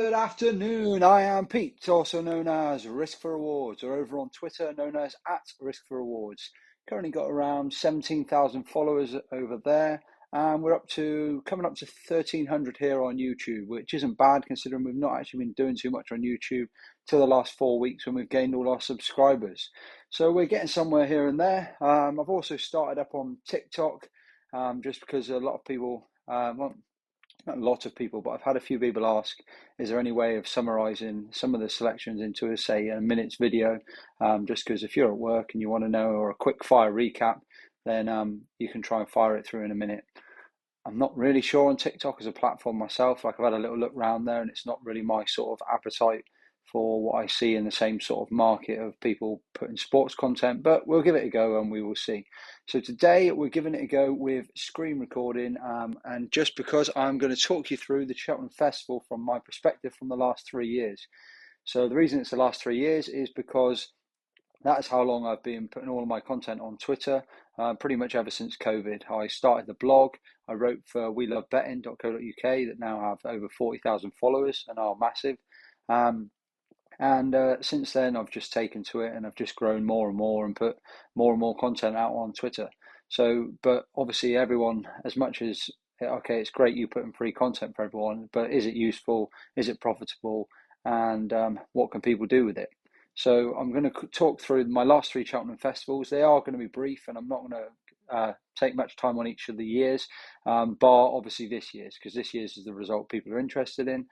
Good afternoon. I am Pete, also known as Risk for Rewards, or over on Twitter, known as @Risk for Rewards. Currently got around 17,000 followers over there, and we're coming up to 1,300 here on YouTube, which isn't bad considering we've not actually been doing too much on YouTube till the last 4 weeks when we've gained all our subscribers. So we're getting somewhere here and there. I've also started up on TikTok, just because a lot of people, well, not a lot of people, but I've had a few people ask, is there any way of summarizing some of the selections into, say, a minute's video? Just because if you're at work and you want to know, or a quick fire recap, then you can try and fire it through in a minute. I'm not really sure on TikTok as a platform myself. Like, I've had a little look around there, and it's not really my sort of appetite for what I see in the same sort of market of people putting sports content, but we'll give it a go and we will see. So today we're giving it a go with screen recording, and just because I'm going to talk you through the Cheltenham Festival from my perspective from the last 3 years. So the reason it's the last 3 years is because that is how long I've been putting all of my content on Twitter, pretty much ever since COVID. I started the blog. I wrote for welovebetting.co.uk that now have over 40,000 followers and are massive. And since then, I've just taken to it and I've just grown more and more and put more and more content out on Twitter. So, but obviously, everyone, as much as, okay, it's great you putting free content for everyone, but is it useful? Is it profitable? And what can people do with it? So, I'm going to talk through my last three Cheltenham festivals. They are going to be brief, and I'm not going to take much time on each of the years, bar obviously this year's, because this year's is the result people are interested in.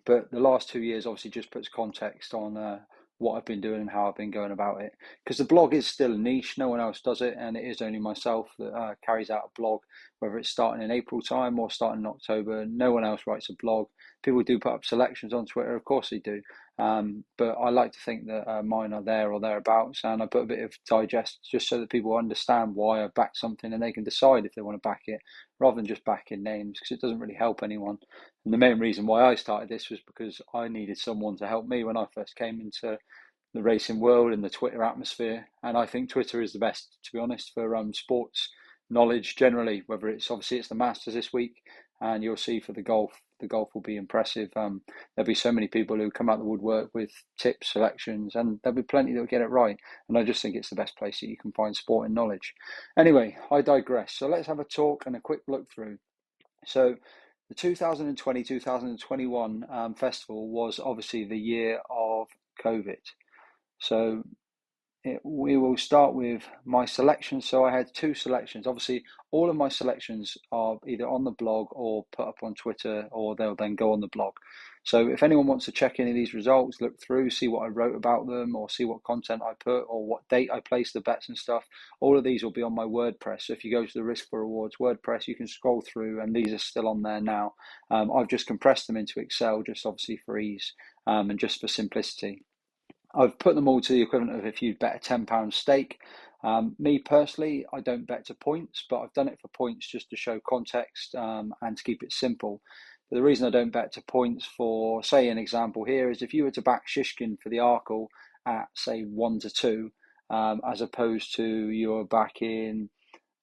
But the last 2 years obviously just puts context on what I've been doing and how I've been going about it. Because the blog is still a niche, no one else does it, and it is only myself that carries out a blog, whether it's starting in April time or starting in October. No one else writes a blog. People do put up selections on Twitter, of course they do. But I like to think that mine are there or thereabouts, and I put a bit of digest just so that people understand why I back something and they can decide if they want to back it rather than just backing names, because it doesn't really help anyone. And the main reason why I started this was because I needed someone to help me when I first came into the racing world and the Twitter atmosphere. And I think Twitter is the best, to be honest, for sports knowledge generally. Whether it's obviously it's the Masters this week, and you'll see for the golf. The golf will be impressive. There'll be so many people who come out the woodwork with tips, selections, and there'll be plenty that will get it right. And I just think it's the best place that you can find sporting knowledge. Anyway, I digress. So let's have a talk and a quick look through. So the 2020-2021 festival was obviously the year of COVID. So we will start with my selections. So I had two selections. Obviously, all of my selections are either on the blog or put up on Twitter, or they'll then go on the blog. So if anyone wants to check any of these results, look through, see what I wrote about them, or see what content I put, or what date I placed the bets and stuff, all of these will be on my WordPress. So if you go to the Risk for Rewards WordPress, you can scroll through, and these are still on there now. I've just compressed them into Excel, just obviously for ease, and just for simplicity. I've put them all to the equivalent of if you'd bet a £10 stake. Me personally, I don't bet to points, but I've done it for points just to show context, and to keep it simple. But the reason I don't bet to points for, say, an example here is if you were to back Shishkin for the Arkle at, say, 1-2, as opposed to you're backing,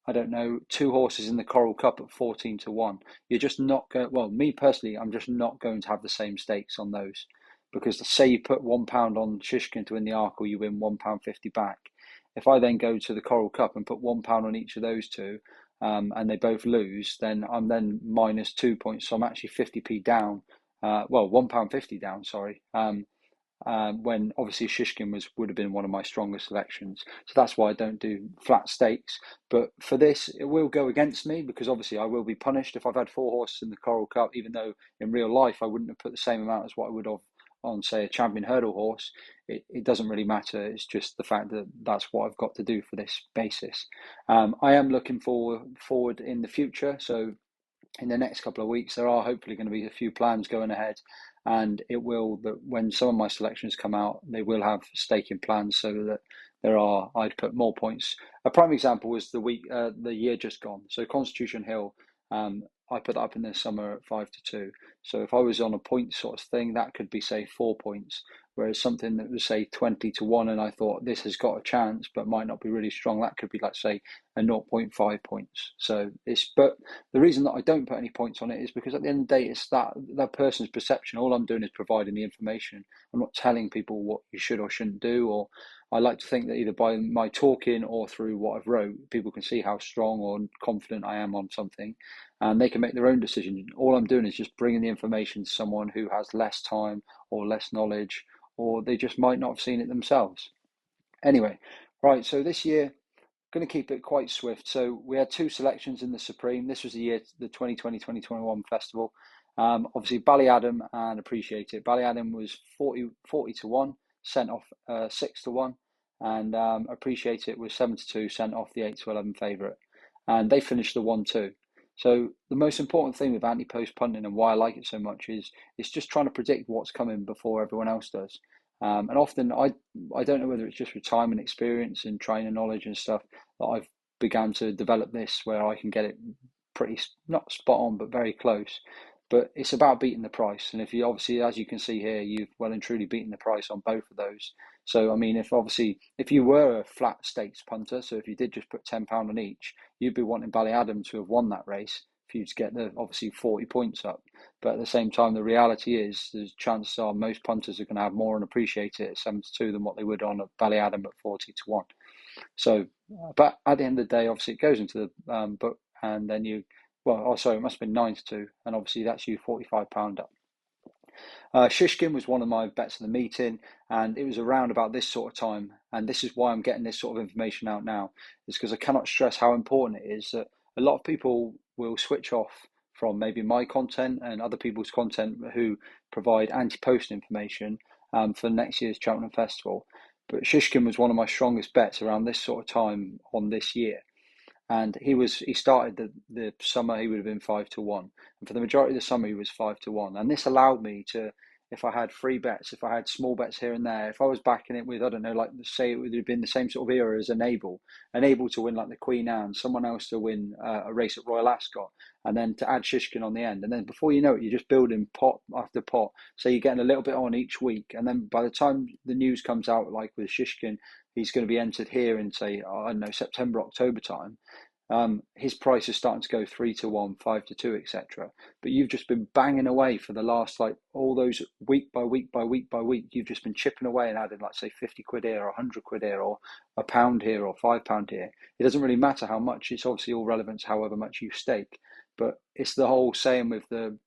I don't know, two horses in the Coral Cup at 14-1. You're just not going. Well, me personally, I'm just not going to have the same stakes on those, because say you put £1 on Shishkin to win the Arkle, you win £1.50 back. If I then go to the Coral Cup and put £1 on each of those two, and they both lose, then I'm then minus 2 points. So I'm actually 50p down. Well, £1.50 down. Sorry. When obviously Shishkin would have been one of my stronger selections. So that's why I don't do flat stakes. But for this, it will go against me, because obviously I will be punished if I've had four horses in the Coral Cup, even though in real life I wouldn't have put the same amount as what I would have on, say, a champion hurdle horse. It doesn't really matter. It's just the fact that that's what I've got to do for this basis. I am looking forward in the future. So in the next couple of weeks, there are hopefully going to be a few plans going ahead, and it will that when some of my selections come out, they will have staking plans so that I'd put more points. A prime example was the year just gone. So Constitution Hill, I put that up in the summer at 5-2. So if I was on a point sort of thing, that could be, say, 4 points. Whereas something that was, say, 20 to 1, and I thought this has got a chance, but might not be really strong, that could be like, say, a zero point 0.5 points. So but the reason that I don't put any points on it is because at the end of the day, it's that person's perception. All I'm doing is providing the information. I'm not telling people what you should or shouldn't do, or I like to think that either by my talking or through what I've wrote, people can see how strong or confident I am on something, and they can make their own decision. All I'm doing is just bringing the information to someone who has less time or less knowledge, or they just might not have seen it themselves. Anyway, right, so this year, going to keep it quite swift. So we had two selections in the Supreme. This was the year, the 2020-2021 festival. Obviously, Ballyadam and Appreciate It. Ballyadam was 40 to 1, sent off 6 to 1. And Appreciate It was 7 to 2, sent off the 8 to 11 favourite. And they finished the 1-2. So the most important thing with anti-post punting and why I like it so much is it's just trying to predict what's coming before everyone else does. And often I don't know whether it's just retirement experience and training knowledge and stuff that I've began to develop this where I can get it pretty, not spot on, but very close. But it's about beating the price. And if you obviously, as you can see here, you've well and truly beaten the price on both of those. So, I mean, if you were a flat stakes punter, so if you did just put £10 on each, you'd be wanting Ballyadam to have won that race for you to get the obviously 40 points up. But at the same time, the reality is, there's chances are most punters are going to have more and Appreciate It at 7 to 2 than what they would on a Ballyadam at 40 to 1. So, but at the end of the day, obviously it goes into the book, and then it must have been 9 to 2, and obviously that's you £45 up. Shishkin was one of my bets in the meeting, and it was around about this sort of time. And this is why I'm getting this sort of information out now, is because I cannot stress how important it is that a lot of people will switch off from maybe my content and other people's content who provide anti-post information for next year's Cheltenham Festival. But Shishkin was one of my strongest bets around this sort of time on this year. And he started the summer, he would have been 5 to 1. And for the majority of the summer, he was 5 to 1. And this allowed me to, if I had free bets, if I had small bets here and there, if I was backing it with, I don't know, like say it would have been the same sort of era as Enable to win like the Queen Anne, someone else to win a race at Royal Ascot, and then to add Shishkin on the end. And then before you know it, you're just building pot after pot. So you're getting a little bit on each week. And then by the time the news comes out, like with Shishkin, he's going to be entered here in, say, I don't know, September, October time. His price is starting to go 3 to 1, 5 to 2, etc. But you've just been banging away for the last, like, all those week by week by week by week. You've just been chipping away and adding, like, say, 50 quid here or 100 quid here or £1 here or £5 here. It doesn't really matter how much. It's obviously all relevant to however much you stake. But it's the whole saying with the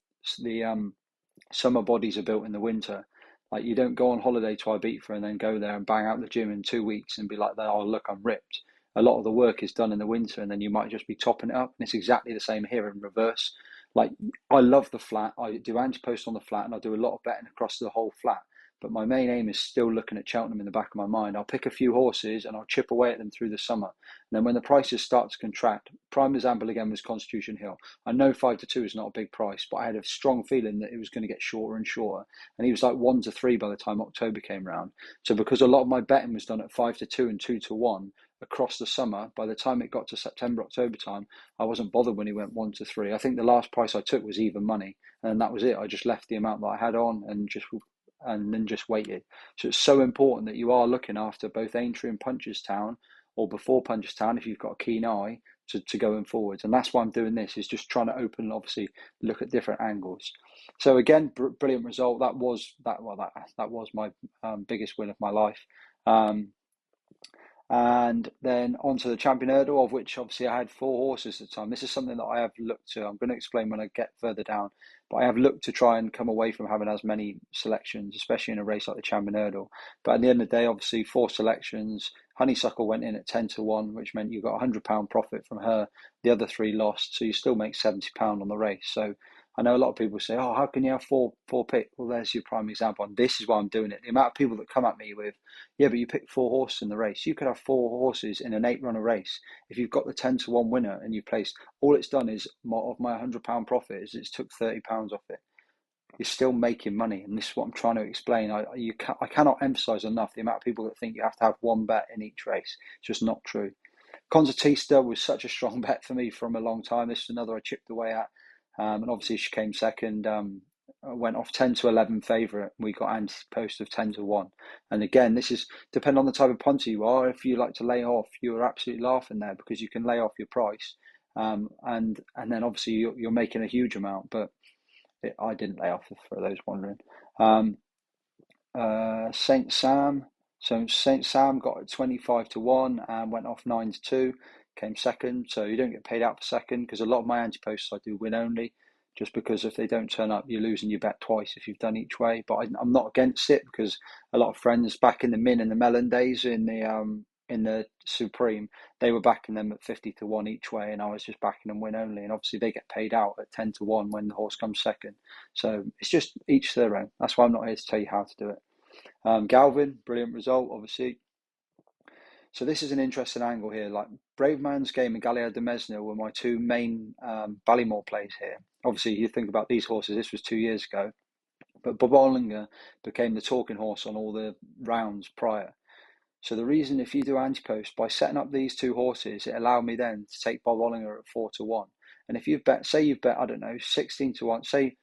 summer bodies are built in the winter. Like, you don't go on holiday to Ibiza and then go there and bang out the gym in 2 weeks and be like, oh, look, I'm ripped. A lot of the work is done in the winter, and then you might just be topping it up. And it's exactly the same here in reverse. Like, I love the flat. I do anti-post on the flat, and I do a lot of betting across the whole flat. But my main aim is still looking at Cheltenham in the back of my mind. I'll pick a few horses and I'll chip away at them through the summer. And then when the prices start to contract, prime example again was Constitution Hill. I know 5 to 2 is not a big price, but I had a strong feeling that it was going to get shorter and shorter. And he was like 1 to 3 by the time October came round. So because a lot of my betting was done at 5 to 2 and 2 to 1 across the summer, by the time it got to September, October time, I wasn't bothered when he went 1 to 3. I think the last price I took was even money, and that was it. I just left the amount that I had on and then just waited. So it's so important that you are looking after both Aintree and Punchestown, or before Punchestown if you've got a keen eye to going forwards. And that's why I'm doing this, is just trying to open, obviously look at different angles. So again, brilliant result. That was my biggest win of my life. And then onto the Champion Hurdle, of which obviously I had 4 horses at the time. This is something that I have looked to. I'm going to explain when I get further down, but I have looked to try and come away from having as many selections, especially in a race like the Champion Hurdle. But at the end of the day, obviously 4 selections. Honeysuckle went in at 10 to 1, which meant you got £100 profit from her. The other 3 lost, so you still make £70 on the race. So I know a lot of people say, oh, how can you have four picks? Well, there's your prime example. And this is why I'm doing it. The amount of people that come at me with, yeah, but you picked 4 horses in the race. You could have 4 horses in an 8-runner race. If you've got the 10 to 1 winner and you placed, all it's done is, of my £100 profit, is it's took £30 off it. You're still making money. And this is what I'm trying to explain. I cannot emphasize enough the amount of people that think you have to have 1 bet in each race. It's just not true. Concertista was such a strong bet for me from a long time. This is another I chipped away at. And obviously she came second. went off 10 to 11 favourite. We got Antepost of 10 to 1. And again, this is depending on the type of punter you are. If you like to lay off, you're absolutely laughing there because you can lay off your price. And then obviously you're making a huge amount, but I didn't lay off for those wondering. Saint Sam. So Saint Sam got 25 to 1 and went off 9 to 2, came second. So you don't get paid out for second because a lot of my anti-posts I do win only, just because if they don't turn up, you're losing your bet twice if you've done each way. But I'm not against it because a lot of friends back in the Min and the Melon days in the Supreme, they were backing them at 50 to 1 each way, and I was just backing them win only. And obviously they get paid out at 10 to 1 when the horse comes second. So it's just each to their own. That's why I'm not here to tell you how to do it. Galvin, brilliant result, obviously. So this is an interesting angle here. Like Brave Man's Game and Galliard de Mesnil were my two main Ballymore plays here. Obviously, you think about these horses, this was 2 years ago. But Bob Olinger became the talking horse on all the rounds prior. So the reason, if you do anti-post, by setting up these two horses, it allowed me then to take Bob Olinger at 4 to 1. And if you've bet, say you've bet, I don't know, 16 to 1, say,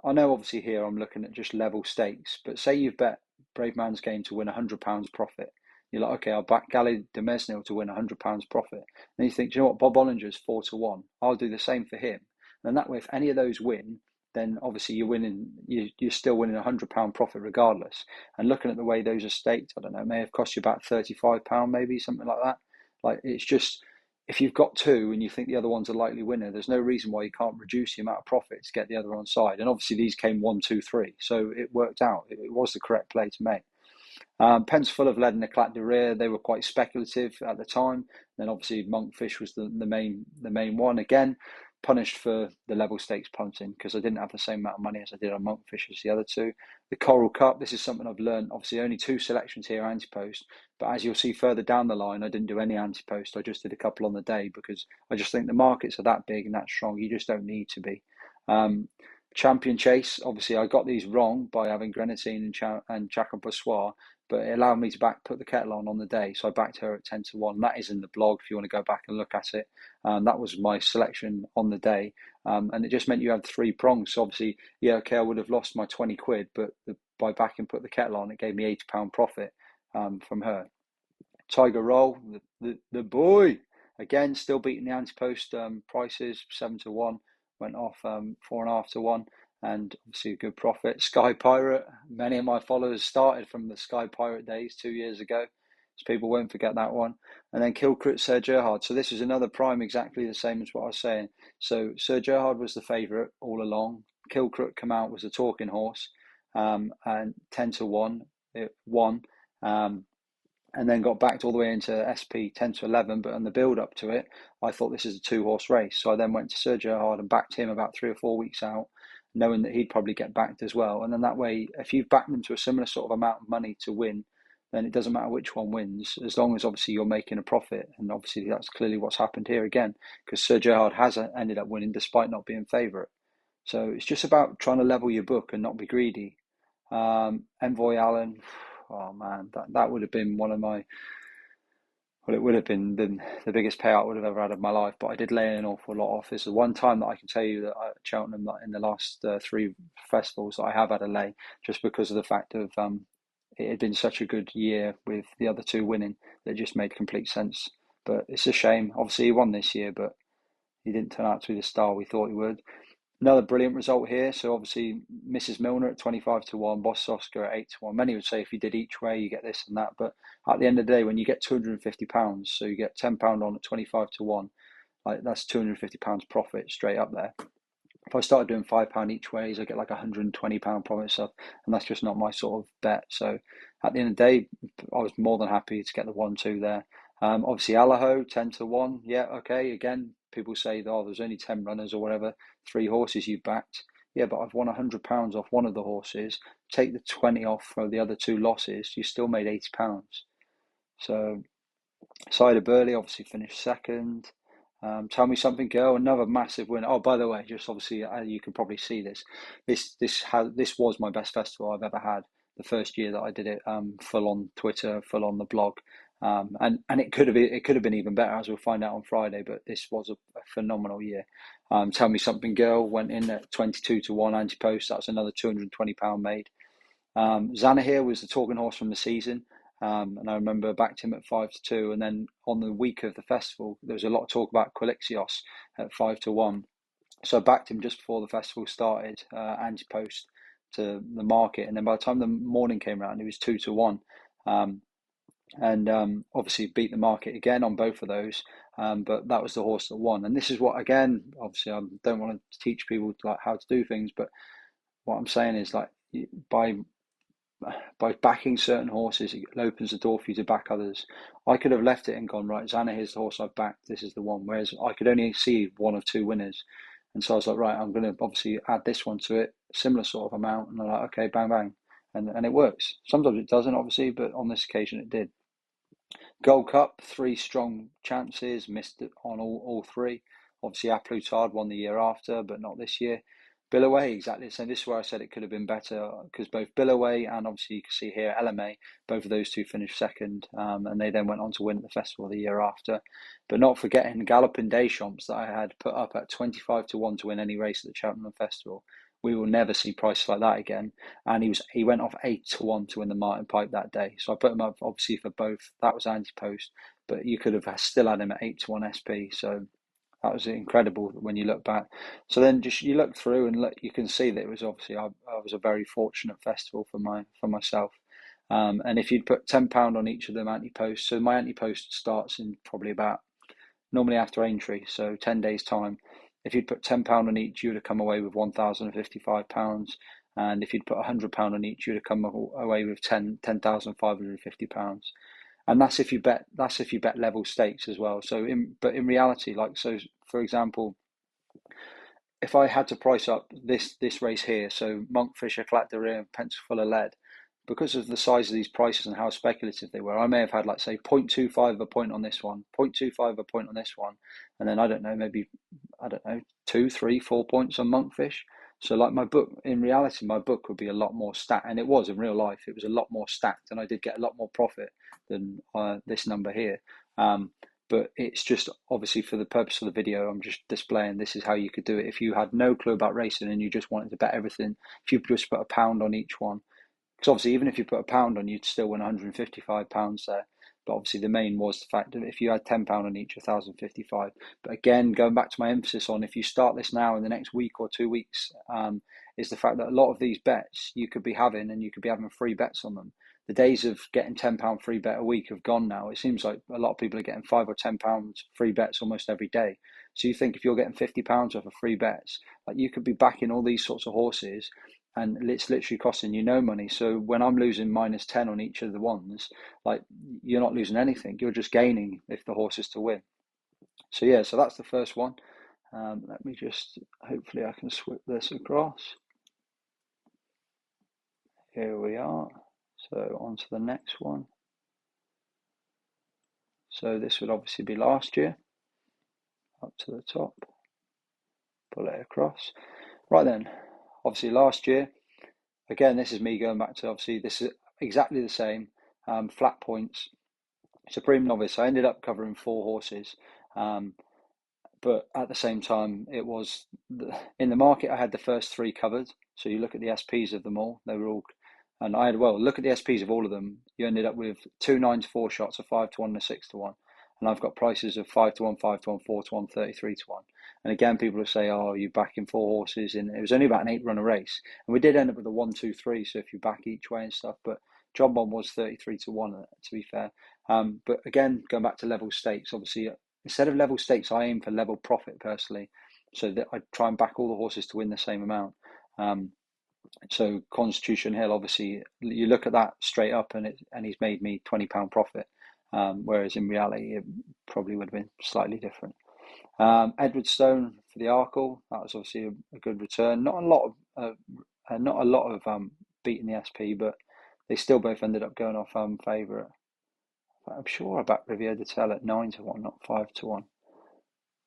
I know obviously here I'm looking at just level stakes, but say you've bet Brave Man's Game to win £100 profit. You're like, okay, I'll back Galliard de Mesnil to win £100 profit. Then you think, do you know what, Bob Ollinger's 4 to 1. I'll do the same for him. And that way, if any of those win, then obviously you're winning. You're still winning £100 profit regardless. And looking at the way those are staked, I don't know, it may have cost you about £35, maybe something like that. Like it's just, if you've got two and you think the other one's a likely winner, there's no reason why you can't reduce the amount of profit to get the other on side. And obviously these came 1, 2, 3, so it worked out. It was the correct play to make. Pence Full of Lead and Eclat de Rire, they were quite speculative at the time. Then obviously Monkfish was the main one. Again, punished for the level stakes punting because I didn't have the same amount of money as I did on Monkfish as the other two. The Coral Cup, this is something I've learned. Obviously only two selections here anti-post, but as you'll see further down the line, I didn't do any anti-post. I just did a couple on the day because I just think the markets are that big and that strong. You just don't need to be. Champion Chase, obviously I got these wrong by having Grenadine and Chacun Pour Soi, but it allowed me to put the kettle on the day. So I backed her at 10 to 1. That is in the blog if you want to go back and look at it. That was my selection on the day. And it just meant you had 3 prongs. So obviously, yeah, okay, I would have lost my 20 quid, but by backing Put the Kettle On, it gave me £80 profit from her. Tiger Roll, the boy, again, still beating the anti-post prices, 7 to 1. Went off 4.5 to 1. And obviously a good profit. Sky Pirate, many of my followers started from the Sky Pirate days 2 years ago, so people won't forget that one. And then Kilcrit Sir Gerhard. So this is another prime, exactly the same as what I was saying. So Sir Gerhard was the favourite all along. Kilcrit come out was a talking horse, and 10 to 1, it won. And then got backed all the way into SP 10 to 11. But on the build up to it, I thought this is a 2-horse race. So I then went to Sir Gerhard and backed him about 3 or 4 weeks out, knowing that he'd probably get backed as well. And then that way, if you've backed them to a similar sort of amount of money to win, then it doesn't matter which one wins, as long as obviously you're making a profit. And obviously that's clearly what's happened here again, because Sir Gerhard has ended up winning despite not being favourite. So it's just about trying to level your book and not be greedy. Envoy Allen, oh man, that would have been one of my, well, it would have been the biggest payout I would have ever had of my life, but I did lay an awful lot off. It's the one time that I can tell you that at Cheltenham, that in the last 3 festivals, that I have had a lay, just because of the fact of it had been such a good year with the other two winning that it just made complete sense. But it's a shame. Obviously, he won this year, but he didn't turn out to be the star we thought he would. Another brilliant result here. So obviously, Mrs. Milner at 25 to 1, Boss Oscar at 8 to 1. Many would say if you did each way, you get this and that. But at the end of the day, when you get £250, so you get £10 on at 25 to 1, like that's £250 profit straight up there. If I started doing £5 each ways, I get like £120 profit stuff, and that's just not my sort of bet. So at the end of the day, I was more than happy to get the 1-2 there. Obviously, Allaho 10 to 1. Yeah, okay. Again, people say, oh, there's only 10 runners or whatever, 3 horses you backed. Yeah, but I've won £100 off one of the horses. Take the 20 off for the other 2 losses, you still made £80. So, Cider Burley obviously finished second. Tell Me Something Girl, another massive win. Oh, by the way, just obviously you can probably see this. This was my best festival I've ever had. The first year that I did it, full on Twitter, full on the blog. And it could have been even better, as we'll find out on Friday. But this was a phenomenal year. Tell Me Something Girl went in at 22-1 Antepost. That's another £220 made. Zanahiyr was the talking horse from the season. And I remember I backed him at 5-2. And then on the week of the festival, there was a lot of talk about Quilixios at 5-1. So I backed him just before the festival started, Antepost to the market. And then by the time the morning came around, he was 2-1. And obviously beat the market again on both of those. But that was the horse that won. And this is what, again, obviously I don't want to teach people like how to do things, but what I'm saying is like by backing certain horses, it opens the door for you to back others. I could have left it and gone, right, Xana, here's the horse I've backed, this is the one. Whereas I could only see one of two winners. And so I was like, right, I'm going to obviously add this one to it, similar sort of amount. And I'm like, okay, bang, bang. And it works. Sometimes it doesn't, obviously, but on this occasion it did. Gold Cup, three strong chances, missed it on all three. Obviously, A Plus Tard won the year after, but not this year. Billaway, exactly the same. This is where I said it could have been better because both Billaway and obviously you can see here LMA, both of those two finished second, and they then went on to win the festival the year after. But not forgetting Galloping Deschamps that I had put up at 25-1 to win any race at the Cheltenham Festival. We will never see prices like that again. And he went off 8-1 to win the Martin Pipe that day. So I put him up obviously for both. That was Antepost, but you could have still had him at 8-1 SP. So that was incredible when you look back. So then just you look through and look, you can see that it was obviously I was a very fortunate festival for myself. And if you'd put £10 on each of them Anteposts, so my Antepost starts in probably about normally after Aintree, so 10 days time. If you'd put £10 on each, you would have come away with £1,055. And if you'd put £100 on each, you'd have come away with £10,550. And that's if you bet level stakes as well. So in reality, like, so for example, if I had to price up this race here, so Monkfish, Eclat de Rire, and Pencil Full of Lead, because of the size of these prices and how speculative they were, I may have had, like, say, 0.25 of a point on this one, 0.25 of a point on this one, and then I don't know, maybe, I don't know, 2, 3, 4 points on Monkfish. So, like, my book, in reality, my book would be a lot more stacked, and it was in real life, it was a lot more stacked, and I did get a lot more profit than this number here. But it's just obviously for the purpose of the video, I'm just displaying this is how you could do it. If you had no clue about racing and you just wanted to bet everything, if you just put £1 on each one, because obviously even if you put £1 on, you'd still win £155 there. But obviously the main was the fact that if you had £10 on each, 1,055. But again, going back to my emphasis on if you start this now in the next week or 2 weeks, is the fact that a lot of these bets you could be having and you could be having free bets on them. The days of getting £10 free bet a week have gone now. It seems like a lot of people are getting £5 or £10 free bets almost every day. So you think if you're getting £50 worth of free bets, like you could be backing all these sorts of horses and it's literally costing you no money. So when I'm losing -10 on each of the ones, like you're not losing anything. You're just gaining if the horse is to win. So yeah, so that's the first one. Let me just, hopefully I can swip this across. Here we are. So on to the next one. So this would obviously be last year. Up to the top. Pull it across. Right then, obviously last year, again, this is me going back to, obviously this is exactly the same. Flat points. Supreme Novice. I ended up covering 4 horses. But at the same time, it was in the market. I had the first 3 covered. So you look at the SPs of them all; they were all, and I had look at the SPs of all of them. You ended up with 2 9-4 shots, a 5-1, and a 6-1, and I've got prices of 5-1, 5-1, 4-1, 33-1. And again, people will say, "Oh, you backing 4 horses?" And it was only about an 8-runner race, and we did end up with a 1-2-3. So if you back each way and stuff, but job one was 33-1. To be fair, but again, going back to level stakes, obviously. Instead of level stakes, I aim for level profit personally, so that I try and back all the horses to win the same amount. So Constitution Hill, obviously, you look at that straight up, and he's made me £20 profit, whereas in reality it probably would have been slightly different. Edward Stone for the Arkle, that was obviously a good return. Not a lot of beating the SP, but they still both ended up going off favourite. I'm sure I backed Riviere de Tel at 9-1, not 5-1.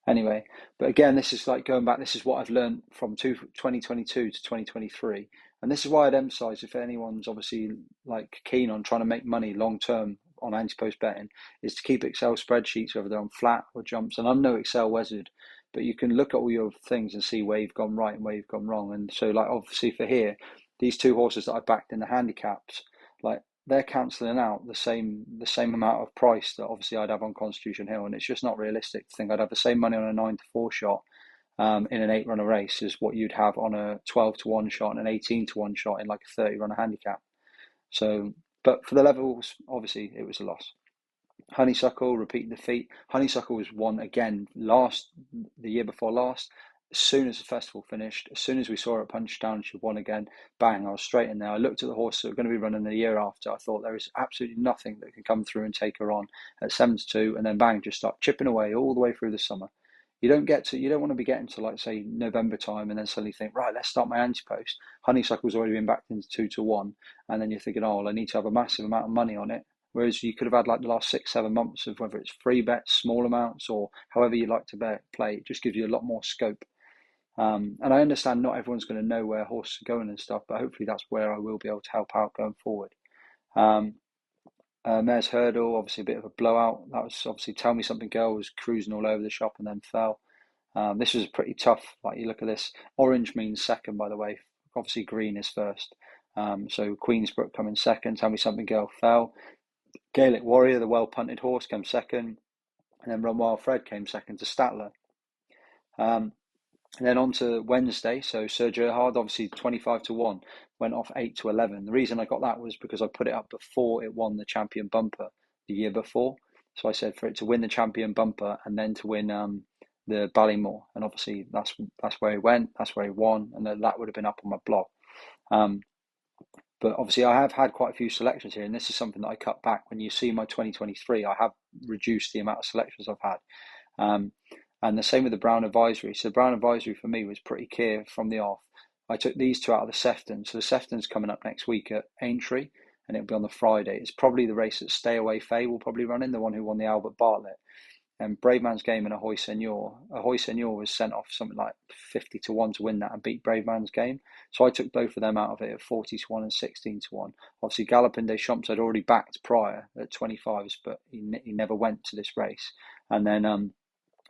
Anyway, but again, this is like going back. This is what I've learned from 2022 to 2023, and this is why I'd emphasise if anyone's obviously like keen on trying to make money long term on Antepost betting is to keep Excel spreadsheets, whether they're on flat or jumps. And I'm no Excel wizard, but you can look at all your things and see where you've gone right and where you've gone wrong. And so, like, obviously for here, these two horses that I backed in the handicaps, like, they're cancelling out the same amount of price that obviously I'd have on Constitution Hill, and it's just not realistic to think I'd have the same money on a 9-4 shot in an 8 runner race as what you'd have on a 12-1 shot and an 18-1 shot in like a 30 runner handicap. So, but for the levels, obviously it was a loss. Honeysuckle repeating defeat. Honeysuckle was won again the year before last. As soon as the festival finished, as soon as we saw her at Punchestown, she won again. Bang! I was straight in there. I looked at the horse that were going to be running the year after. I thought there is absolutely nothing that can come through and take her on at 7-2, and then bang, just start chipping away all the way through the summer. You don't want to be getting to, like, say, November time and then suddenly think, right, let's start my Antepost. Honeysuckle's already been backed into 2-1, and then you're thinking, oh, well, I need to have a massive amount of money on it. Whereas you could have had like the last 6-7 months of whether it's free bets, small amounts, or however you like to play. It just gives you a lot more scope. And I understand not everyone's going to know where horses are going and stuff, but hopefully that's where I will be able to help out going forward. Mare's Hurdle, obviously a bit of a blowout. That was obviously Tell Me Something Girl was cruising all over the shop and then fell. This was pretty tough. Like, you look at this, orange means second, by the way. Obviously green is first. So Queensbrook coming second. Tell Me Something Girl fell. Gaelic Warrior, the well-punted horse, came second, and then Run Wild Fred came second to Statler. And then on to Wednesday, so Sir Gerhard, obviously 25-1, went off 8-11. The reason I got that was because I put it up before it won the Champion Bumper the year before. So I said for it to win the Champion Bumper and then to win the Ballymore, and obviously that's where he went, that's where he won, and that would have been up on my blog. But obviously I have had quite a few selections here, and this is something that I cut back. When you see my 2023, I have reduced the amount of selections I've had. And the same with the Brown Advisory. So the Brown Advisory for me was pretty clear from the off. I took these two out of the Sefton. So the Sefton's coming up next week at Aintree, and it'll be on the Friday. It's probably the race that Stay Away Faye will probably run in, the one who won the Albert Bartlett. And Brave Man's Game and Ahoy Senor. Ahoy Senor was sent off something like 50-1 to win that and beat Brave Man's Game. So I took both of them out of it at 40-1 and 16-1. Obviously, Galloping Des Champs I'd already backed prior at 25s, but he never went to this race. And then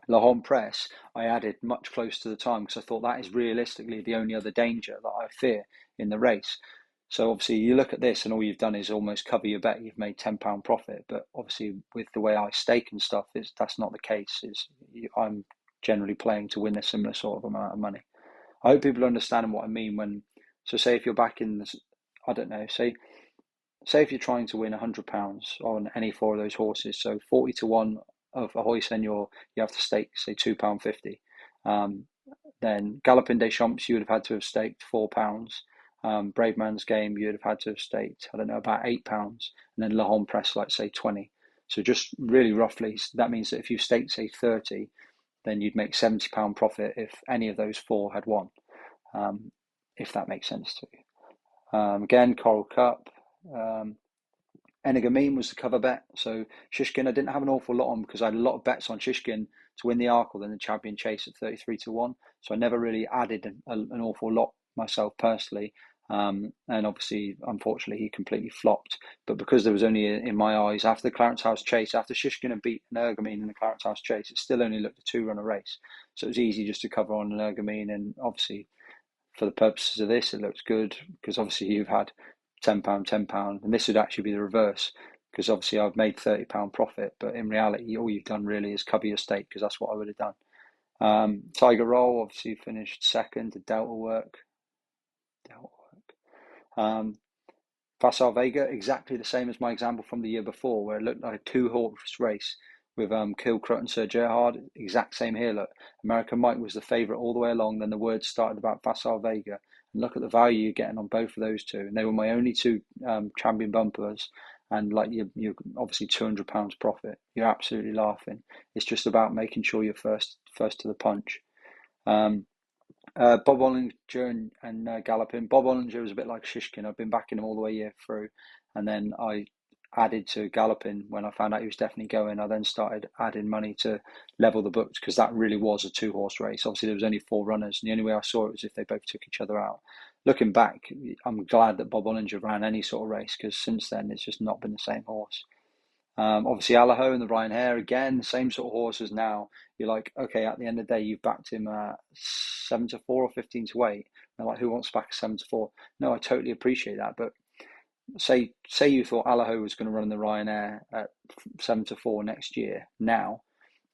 La Home Press, I added much closer to the time because I thought that is realistically the only other danger that I fear in the race. So obviously you look at this and all you've done is almost cover your bet. You've made £10 profit, but obviously with the way I stake and stuff, that's not the case. I'm generally playing to win a similar sort of amount of money. I hope people understand what I mean when. So say if you're back in this, I don't know. Say if you're trying to win £100 on any four of those horses. So 40-1 of Ahoy Senor, you have to stake say £2.50. Then Galloping Des Champs, you would have had to have staked £4. Brave Man's Game, you'd have had to have staked, I don't know, about £8, and then La Home Press, like say 20. So just really roughly, that means that if you staked say 30, then you'd make £70 profit if any of those four had won, if that makes sense to you. Again, Coral Cup. Energamine was the cover bet. So Shishkin, I didn't have an awful lot on because I had a lot of bets on Shishkin to win the Arkle and the Champion Chase at 33-1. So I never really added an awful lot myself personally. And obviously, unfortunately, he completely flopped. But because there was only, in my eyes, after the Clarence House Chase, after Shishkin had beaten Energamine in the Clarence House Chase, it still only looked a 2-runner race. So it was easy just to cover on Energamine. And obviously, for the purposes of this, it looks good because obviously you've had £10, and this would actually be the reverse because obviously I've made £30 profit, but in reality all you've done really is cover your stake because that's what I would have done. Tiger Roll obviously finished second to Delta Work. Facile Vega, exactly the same as my example from the year before where it looked like a 2-horse race with Kilcrut and Sir Gerhard. Exact same here. Look, American Mike was the favourite all the way along, then the word started about Facile Vega. And look at the value you're getting on both of those two. And they were my only two champion bumpers. And like you're obviously £200 profit. You're absolutely laughing. It's just about making sure you're first to the punch. Bob Ollinger and Galloping. Bob Ollinger was a bit like Shishkin. I've been backing him all the way year through. And then I added to Galloping when I found out he was definitely going. I then started adding money to level the books because that really was a 2-horse race. Obviously, there was only 4 runners, and the only way I saw it was if they both took each other out. Looking back, I'm glad that Bob Ollinger ran any sort of race because since then it's just not been the same horse. Obviously, Allaho and the Ryan Hare, again, same sort of horses now. You're like, okay, at the end of the day, you've backed him 7-4 or 15-8. They're like, who wants to back a 7-4? No, I totally appreciate that. But say you thought Allaho was going to run the Ryan Hare at 7-4 next year now,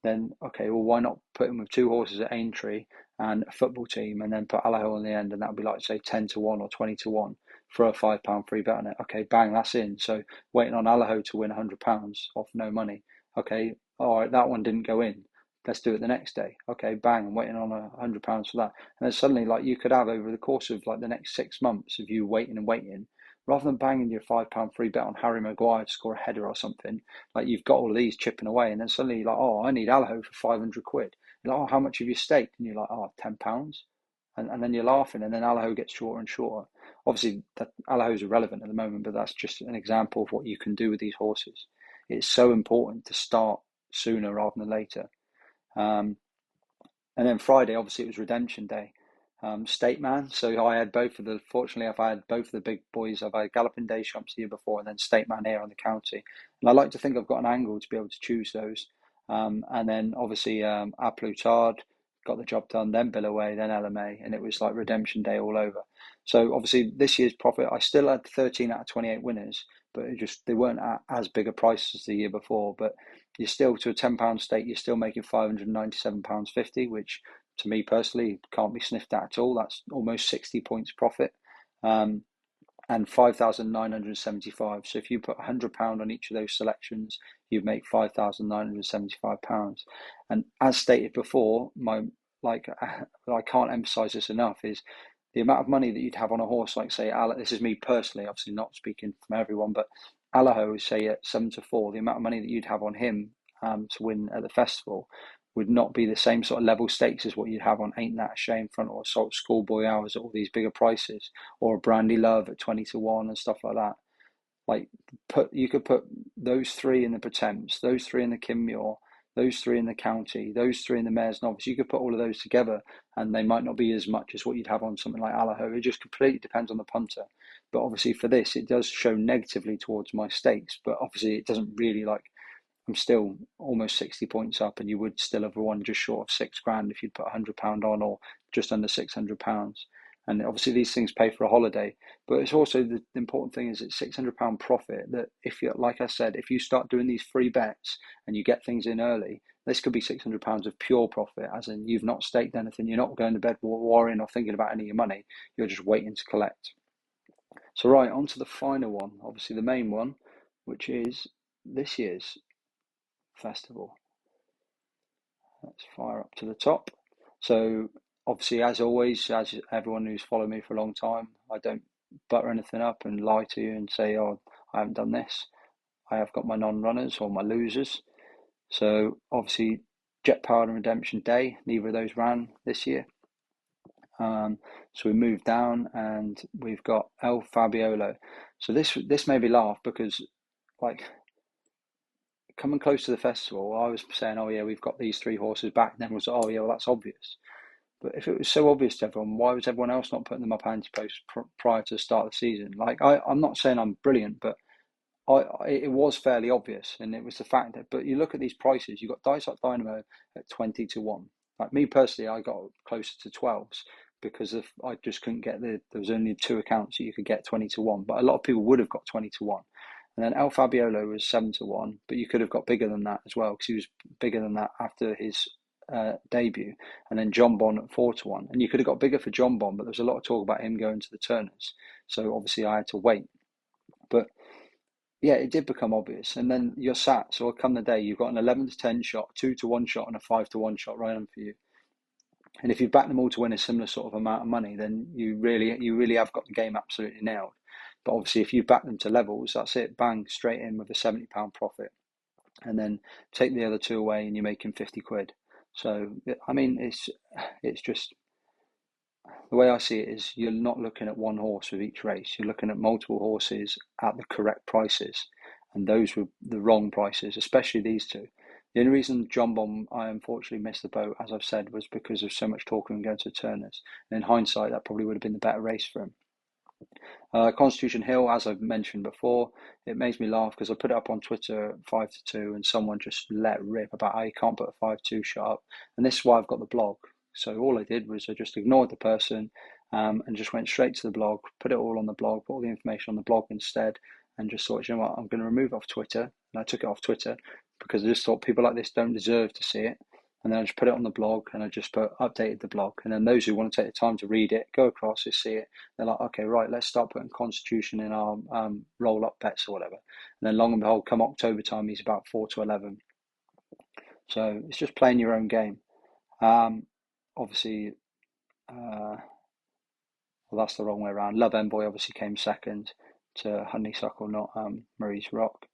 then okay, well, why not put him with two horses at Aintree and a football team, and then put Allaho on the end, and that would be like, say, 10-1 or 20-1 for a £5 free bet on it. Okay, bang, that's in. So waiting on Allaho to win £100 off no money. Okay, all right, that one didn't go in. Let's do it the next day. Okay, bang, I'm waiting on £100 for that. And then suddenly, like, you could have over the course of like the next 6 months of you waiting and waiting, rather than banging your £5 free bet on Harry Maguire to score a header or something, like you've got all of these chipping away, and then suddenly you're like, oh, I need Allaho for 500 quid. You're like, oh, how much have you staked? And you're like, oh, £10. And then you're laughing, and then Allaho gets shorter and shorter. Obviously, that Allaho is irrelevant at the moment, but that's just an example of what you can do with these horses. It's so important to start sooner rather than later. Um, and then Friday, obviously, it was redemption day. State man. So I had both of the. Fortunately, I've had both of the big boys. I've had Galloping Day Champs the year before, and then State man here on the county. And I like to think I've got an angle to be able to choose those. And then obviously A Plutard got the job done. Then Billaway, then LMA, and it was like redemption day all over. So obviously this year's profit, I still had 13 out of 28 winners, but they weren't at as big a price as the year before. But you're still, to a £10 stake, you're still making £597.50, which to me personally can't be sniffed at all. That's almost 60 points profit, and 5,975. So if you put £100 on each of those selections, you'd make £5,975. And as stated before, I can't emphasize this enough, is the amount of money that you'd have on a horse like, say, this is me personally, obviously not speaking from everyone, but Allaho, say at 7-4, the amount of money that you'd have on him to win at the festival would not be the same sort of level stakes as what you'd have on Ain't That a Shame front, or Salt Schoolboy Hours at all these bigger prices, or Brandy Love at 20-1 and stuff like that. Like, you could put those three in the Pretemps, those three in the Kinmure, those three in the county, those three in the Mayor's Novice. You could put all of those together, and they might not be as much as what you'd have on something like Allaho. It just completely depends on the punter. But obviously for this, it does show negatively towards my stakes. But obviously it doesn't really, like, I'm still almost 60 points up, and you would still have won just short of £6,000 if you'd put £100 on, or just under £600. And obviously these things pay for a holiday, but it's also the important thing is it's £600 profit. That if you, like I said, if you start doing these free bets and you get things in early, this could be £600 of pure profit, as in you've not staked anything, you're not going to bed worrying or thinking about any of your money, you're just waiting to collect. So right, on to the final one, obviously the main one, which is this year's festival. Let's fire up to the top. So obviously, as always, as everyone who's followed me for a long time, I don't butter anything up and lie to you and say, oh, I haven't done this. I have got my non-runners or my losers. So obviously, Jet Powered and Redemption Day, neither of those ran this year. So we moved down and we've got El Fabiolo. So this made me laugh because, like, coming close to the festival, I was saying, oh yeah, we've got these three horses back. And everyone was like, oh yeah, well, that's obvious. But if it was so obvious to everyone, why was everyone else not putting them up Antepost prior to the start of the season? Like, I'm not saying I'm brilliant, but it was fairly obvious, and it was the fact that. But you look at these prices, you got Dice Up Dynamo at 20-1. Like me personally, I got closer to 12s because I just couldn't get there was only two accounts that you could get 20-1, but a lot of people would have got 20-1. And then El Fabiolo was 7-1, but you could have got bigger than that as well because he was bigger than that after his debut. And then John Bon at 4-1, and you could have got bigger for John Bon, but there was a lot of talk about him going to the Turners, so obviously I had to wait. But yeah, it did become obvious. And then you're sat, so come the day, you've got an 11-10 shot, 2-1 shot, and a 5-1 shot running for you. And if you back them all to win a similar sort of amount of money, then you really have got the game absolutely nailed. But obviously, if you back them to levels, that's it, bang, straight in with a £70 profit, and then take the other two away, and you're making 50 quid. So I mean, it's just, the way I see it is you're not looking at one horse with each race. You're looking at multiple horses at the correct prices, and those were the wrong prices, especially these two. The only reason John Bomb, I unfortunately missed the boat, as I've said, was because of so much talking and going to Turners. And in hindsight, that probably would have been the better race for him. Constitution Hill, as I've mentioned before, it makes me laugh because I put it up on Twitter at 5-2, and someone just let rip about how you can't put a 5-2 shot up. And this is why I've got the blog. So all I did was I just ignored the person, and just went straight to the blog, put it all on the blog, put all the information on the blog instead, and just thought, you know what, I'm going to remove it off Twitter. And I took it off Twitter because I just thought people like this don't deserve to see it. And then I just put it on the blog, and I just updated the blog. And then those who want to take the time to read it, go across and see it. They're like, okay, right, let's start putting Constitution in our roll-up bets or whatever. And then long and behold, come October time, he's about 4-11. So it's just playing your own game. Obviously, well, that's the wrong way around. Love Envoy obviously came second to Honeysuckle, not Marie's Rock.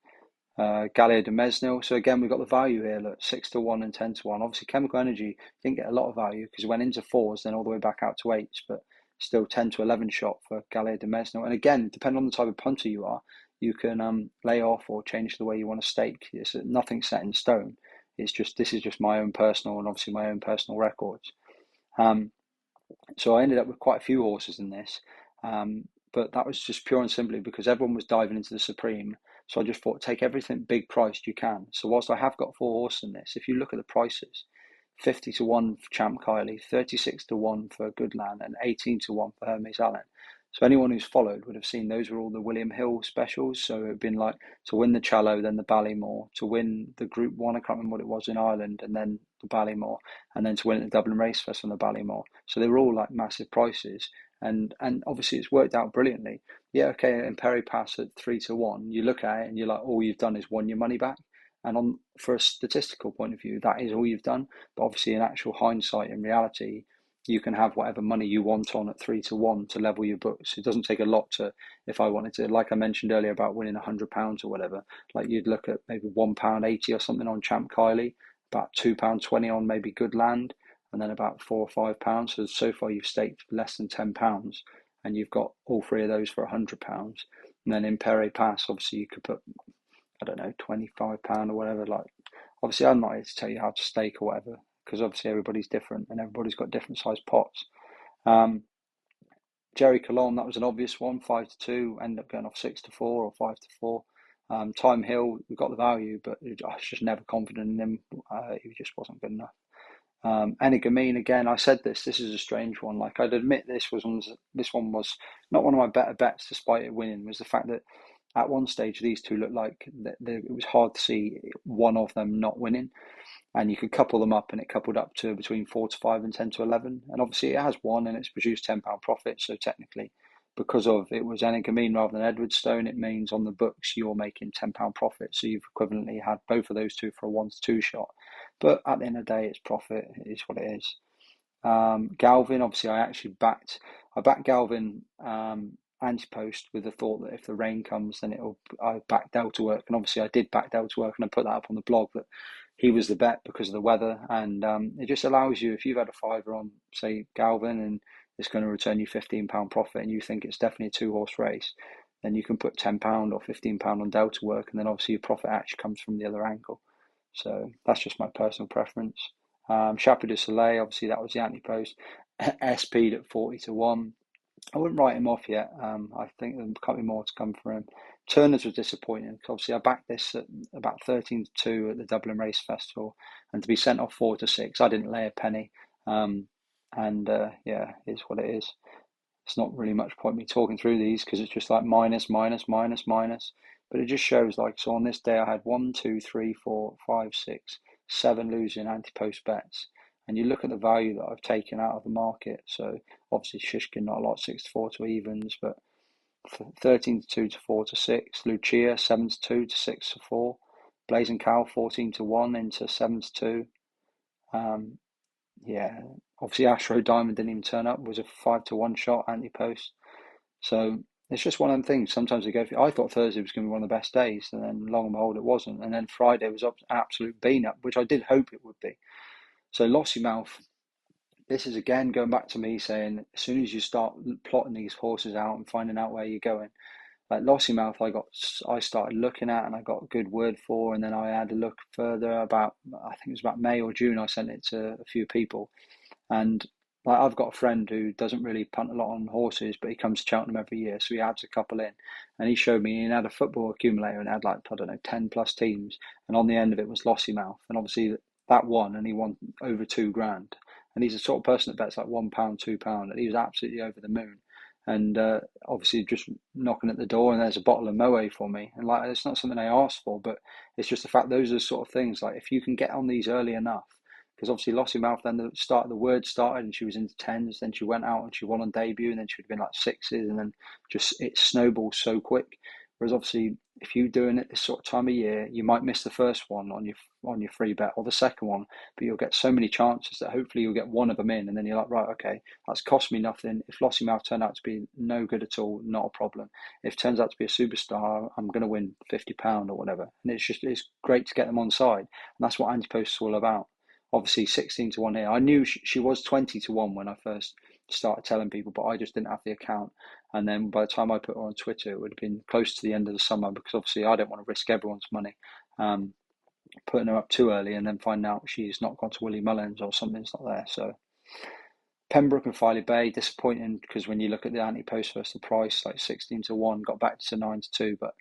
Gallia de Mesnil. So again, we've got the value here. Look, 6-1 and 10-1. Obviously, Chemical Energy didn't get a lot of value because it went into fours, then all the way back out to eights, but still 10-11 shot for Gallia de Mesnil. And again, depending on the type of punter you are, you can lay off or change the way you want to stake. It's nothing set in stone. It's just this is just my own personal and obviously my own personal records. So I ended up with quite a few horses in this, but that was just pure and simply because everyone was diving into the Supreme. So I just thought, take everything big priced you can. So whilst I have got 4 horses in this, if you look at the prices, 50-1 for Champ Kylie, 36-1 for Goodland, and 18-1 for Hermes Allen. So anyone who's followed would have seen those were all the William Hill specials. So it had been like to win the Challow, then the Ballymore, to win the Group 1, I can't remember what it was in Ireland, and then the Ballymore, and then to win at the Dublin Race Fest on the Ballymore. So they were all like massive prices. And obviously it's worked out brilliantly. Yeah, okay, in Perry Pass at 3-1, you look at it and you're like, all you've done is won your money back. And on for a statistical point of view, that is all you've done. But obviously, in actual hindsight, in reality, you can have whatever money you want on at 3-1 to level your books. It doesn't take a lot to, if I wanted to, like I mentioned earlier about winning £100 or whatever, like you'd look at maybe £1.80 or something on Champ Kylie, about £2.20 on maybe Good Land, and then about £4 or £5. So far you've staked less than £10, and you've got all three of those for £100. And then in Pere Pass, obviously you could put, I don't know, £25 or whatever. Like, obviously, I'm not here to tell you how to stake or whatever, because obviously everybody's different and everybody's got different sized pots. Jerry Colon, that was an obvious one, 5-2, ended up going off 6-4 or 5-4. Time Hill, we got the value, but I was just never confident in him. He just wasn't good enough. Enigamine, again, I said this is a strange one. Like, I'd admit this one was not one of my better bets, despite it winning, was the fact that at one stage these two looked like it was hard to see one of them not winning, and you could couple them up, and it coupled up to between 4-5 and 10-11, and obviously it has won and it's produced £10 profit. So technically, because of it was Enigamine rather than Edwardstone, it means on the books you're making £10 profit. So you've equivalently had both of those two for a 1-2 shot. But at the end of the day, it's profit. It is what it is. Galvin, obviously, I backed Galvin Antepost with the thought that if the rain comes, then I back Delta Work, and obviously I did back Delta Work, and I put that up on the blog that he was the bet because of the weather, and it just allows you, if you've had a fiver on, say, Galvin, and it's going to return you £15 profit, and you think it's definitely a 2 horse race, then you can put £10 or £15 on Delta Work, and then obviously your profit actually comes from the other angle. So that's just my personal preference. Chapeau de Soleil, obviously that was the Antepost. SP'd at 40-1. I wouldn't write him off yet. I think there can't be more to come for him. Turner's was disappointing because obviously I backed this at about 13-2 at the Dublin Race Festival, and to be sent off 4-6, I didn't lay a penny. Yeah, it's what it is. It's not really much point me talking through these because it's just like minus, minus, minus, minus. But it just shows, like, so on this day I had 1, 2, 3, 4, 5, 6, 7 losing anti-post bets. And you look at the value that I've taken out of the market. So obviously Shishkin not a lot, 6-4 to evens, but 13-2 to 4-6. Lucia 7-2 to 6-4. Blazing Cow 14-1 into 7-2. Yeah, obviously Astro Diamond didn't even turn up. It was a 5-1 shot anti-post. So it's just one of them things. Sometimes they go. I thought Thursday was going to be one of the best days, and then long and behold, it wasn't. And then Friday was up an absolute bean up, which I did hope it would be. So Lossiemouth, this is again going back to me saying, as soon as you start plotting these horses out and finding out where you're going, like Lossiemouth, I started looking at and I got a good word for, and then I had a look further about, I think it was about May or June. I sent it to a few people, and like I've got a friend who doesn't really punt a lot on horses, but he comes to Cheltenham every year, so he adds a couple in. And he showed me he had a football accumulator and had like, I don't know, 10 plus teams, and on the end of it was Lossiemouth, and obviously that won, and he won over 2 grand. And he's the sort of person that bets like £1, £2, and he was absolutely over the moon. And obviously just knocking at the door, and there's a bottle of Moe for me, and like it's not something I asked for, but it's just the fact those are the sort of things like if you can get on these early enough, because obviously Lossiemouth, then the word started and she was into tens, then she went out and she won on debut, and then she would have been like sixes, and then just it snowballs so quick. Whereas obviously if you're doing it this sort of time of year, you might miss the first one on your free bet or the second one, but you'll get so many chances that hopefully you'll get one of them in, and then you're like, right, okay, that's cost me nothing. If Lossiemouth turned out to be no good at all, not a problem. If it turns out to be a superstar, I'm going to win £50 or whatever, and it's great to get them on side, and that's what Antepost is all about. Obviously 16 to 1 here. I knew she was 20 to 1 when I first started telling people, but I just didn't have the account. And then by the time I put her on Twitter, it would have been close to the end of the summer, because obviously I don't want to risk everyone's money putting her up too early and then finding out she's not gone to Willie Mullins or something's not there. So Pembroke and Filey Bay, disappointing, because when you look at the Antepost versus the price, like 16 to 1, got back to 9 to 2, but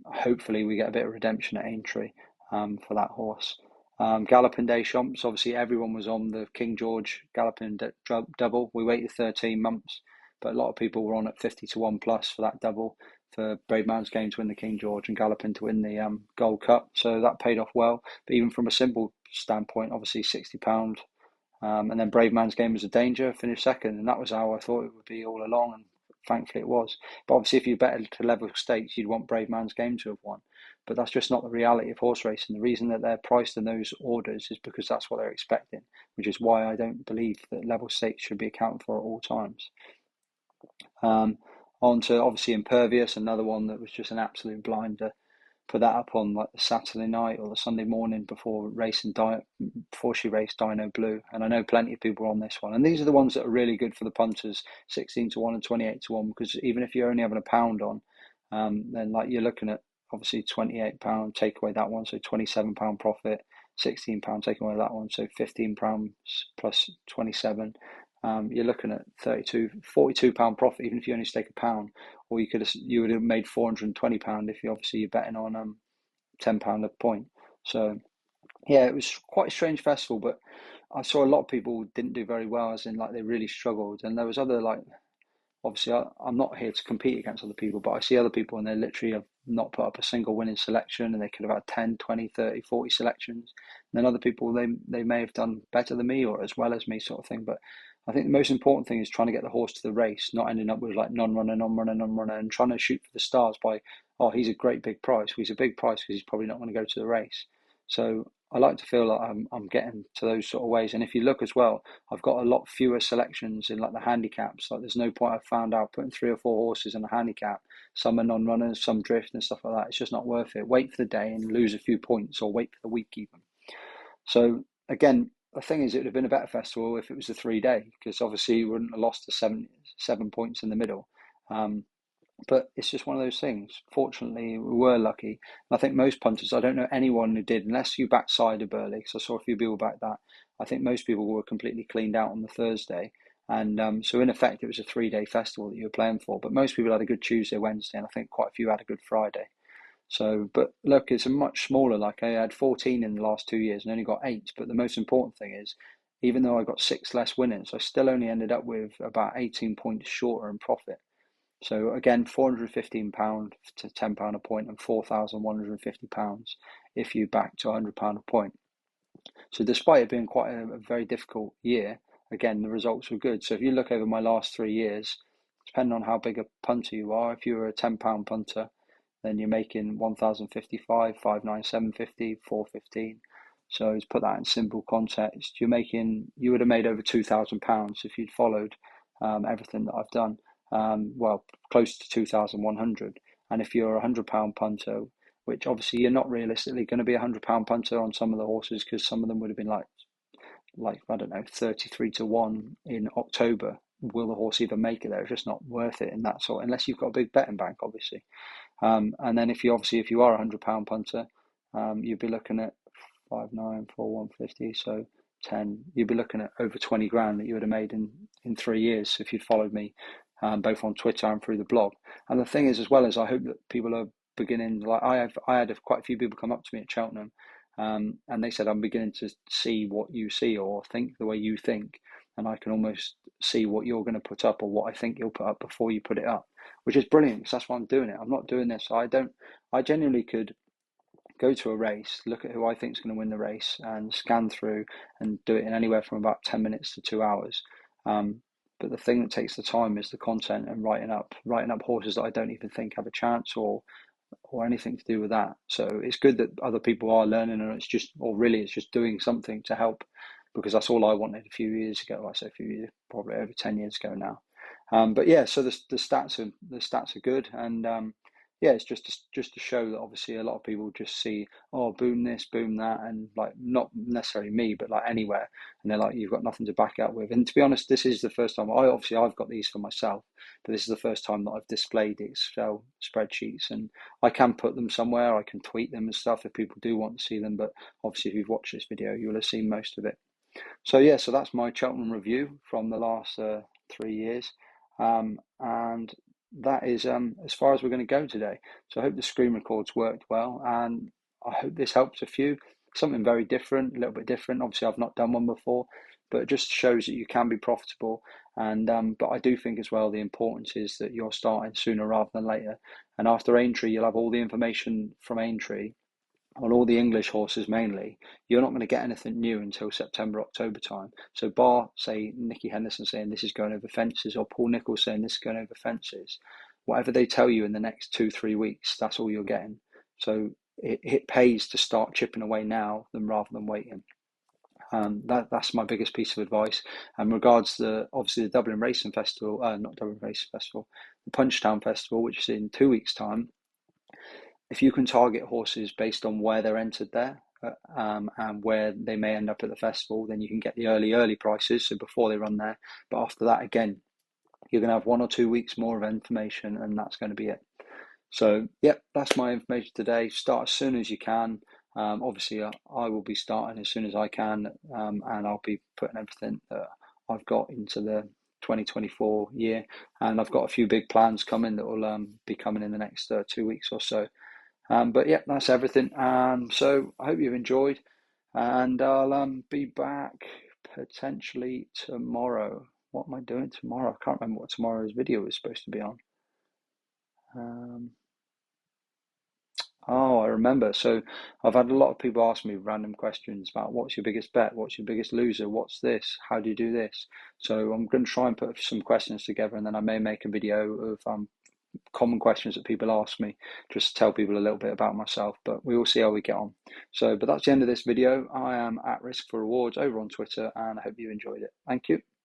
hopefully we get a bit of redemption at Aintree for that horse. Galloping Day Champs, obviously everyone was on the King George Galloping double. We waited 13 months, but a lot of people were on at 50 to 1 plus for that double, for Brave Man's Game to win the King George and Galloping to win the Gold Cup. So that paid off well. But even from a simple standpoint, obviously £60. And then Brave Man's Game was a danger, finished second, and that was how I thought it would be all along, and thankfully it was. But obviously, if you bet to level stakes, you'd want Brave Man's Game to have won. But that's just not the reality of horse racing. The reason that they're priced in those orders is because that's what they're expecting, which is why I don't believe that level stakes should be accounted for at all times. On to obviously Impervious, another one that was just an absolute blinder. Put that up on like the Saturday night or the Sunday morning before before she raced Dino Blue, and I know plenty of people are on this one. And these are the ones that are really good for the punters, 16 to 1 and 28 to 1, because even if you're only having a pound on, then like you're looking at obviously £28, take away that one, so £27 profit, £16 take away that one, so £15 plus 27. You're looking at £42 profit, even if you only stake a pound, or you would have made £420 if you're betting on £10 a point. So yeah, it was quite a strange festival, but I saw a lot of people didn't do very well, as in like they really struggled, and there was other like obviously I'm not here to compete against other people, but I see other people and they literally have not put up a single winning selection, and they could have had 10, 20, 30, 40 selections. And then other people, they may have done better than me or as well as me, sort of thing. But I think the most important thing is trying to get the horse to the race, not ending up with like non-runner, non-runner, non-runner, and trying to shoot for the stars by, oh, he's a great big price. Well, he's a big price because he's probably not going to go to the race. So I like to feel like I'm getting to those sort of ways. And if you look as well, I've got a lot fewer selections in like the handicaps. Like there's no point, I've found out, putting 3 or 4 horses in a handicap. Some are non-runners, some drift and stuff like that. It's just not worth it. Wait for the day and lose a few points, or wait for the week even. So again, the thing is, it would have been a better festival if it was a 3 day, because obviously you wouldn't have lost the seven points in the middle. But it's just one of those things. Fortunately, we were lucky. And I think most punters, I don't know anyone who did, unless you backed Cider Burley, because I saw a few people back that. I think most people were completely cleaned out on the Thursday. And so in effect, it was a 3 day festival that you were playing for. But most people had a good Tuesday, Wednesday, and I think quite a few had a good Friday. So, but look, it's a much smaller, like I had 14 in the last 2 years and only got 8. But the most important thing is, even though I got 6 less winners, I still only ended up with about 18 points shorter in profit. So again, £415 to £10 a point, and £4,150 if you back to £100 a point. So despite it being quite a very difficult year, again, the results were good. So if you look over my last 3 years, depending on how big a punter you are, if you were a £10 punter, then you're making 1,055, 597.50, 415. So to put that in simple context, you would have made over £2,000 if you'd followed everything that I've done. Well, close to 2,100. And if you're a £100 punter, which obviously you're not realistically going to be a £100 punter on some of the horses, because some of them would have been like I don't know, 33 to 1 in October. Will the horse even make it there? It's just not worth it in that sort, unless you've got a big betting bank, obviously. And then if you are a £100 punter, you'd be looking at 594 150, so 10, you'd be looking at over 20 grand that you would have made in 3 years if you'd followed me, both on Twitter and through the blog. And the thing is, as well, as I hope that people are beginning, like I had quite a few people come up to me at Cheltenham, and they said, I'm beginning to see what you see or think the way you think, and I can almost see what you're going to put up or what I think you'll put up before you put it up, which is brilliant because that's why I'm doing it. I'm not doing this. I genuinely could go to a race, look at who I think is going to win the race, and scan through and do it in anywhere from about 10 minutes to 2 hours. But the thing that takes the time is the content and writing up horses that I don't even think have a chance or anything to do with that. So it's good that other people are learning, and it's just doing something to help, because that's all I wanted a few years ago. I say a few years, probably over 10 years ago now. But yeah, so the stats are good, and yeah, it's just to show that obviously a lot of people just see, oh, boom this, boom that, and like not necessarily me, but like anywhere, and they're like, you've got nothing to back it up with. And to be honest, this is the first time I've got these for myself, but this is the first time that I've displayed the Excel spreadsheets, and I can put them somewhere, I can tweet them and stuff if people do want to see them, but obviously if you've watched this video, you will have seen most of it. So yeah, so that's my Cheltenham review from the last 3 years, and that is as far as we're going to go today. So I hope the screen records worked well, and I hope this helps a few. Something very different, a little bit different. Obviously, I've not done one before, but it just shows that you can be profitable. And but I do think as well the importance is that you're starting sooner rather than later. And after Aintree, you'll have all the information from Aintree on all the English horses mainly. You're not going to get anything new until September, October time. So bar, say, Nicky Henderson saying this is going over fences, or Paul Nicholls saying this is going over fences, whatever they tell you in the next 2-3 weeks, that's all you're getting. So it pays to start chipping away now rather than waiting. That's my biggest piece of advice. And regards the obviously the Dublin Racing Festival, not Dublin Racing Festival, the Punchtown Festival, which is in 2 weeks' time. If you can target horses based on where they're entered there, and where they may end up at the festival, then you can get the early prices, so before they run there. But after that, again, you're going to have 1 or 2 weeks more of information, and that's going to be it. So, yep, that's my information today. Start as soon as you can. Obviously, I will be starting as soon as I can, and I'll be putting everything that I've got into the 2024 year. And I've got a few big plans coming that will be coming in the next 2 weeks or so. But yeah, that's everything. So I hope you've enjoyed, and I'll be back potentially tomorrow. What am I doing tomorrow? I can't remember what tomorrow's video is supposed to be on. Oh, I remember. So I've had a lot of people ask me random questions about what's your biggest bet, what's your biggest loser, what's this, how do you do this? So I'm going to try and put some questions together, and then I may make a video of common questions that people ask me, just to tell people a little bit about myself, but we will see how we get on. So, but that's the end of this video. I am at Risk for Rewards over on Twitter, and I hope you enjoyed it. Thank you.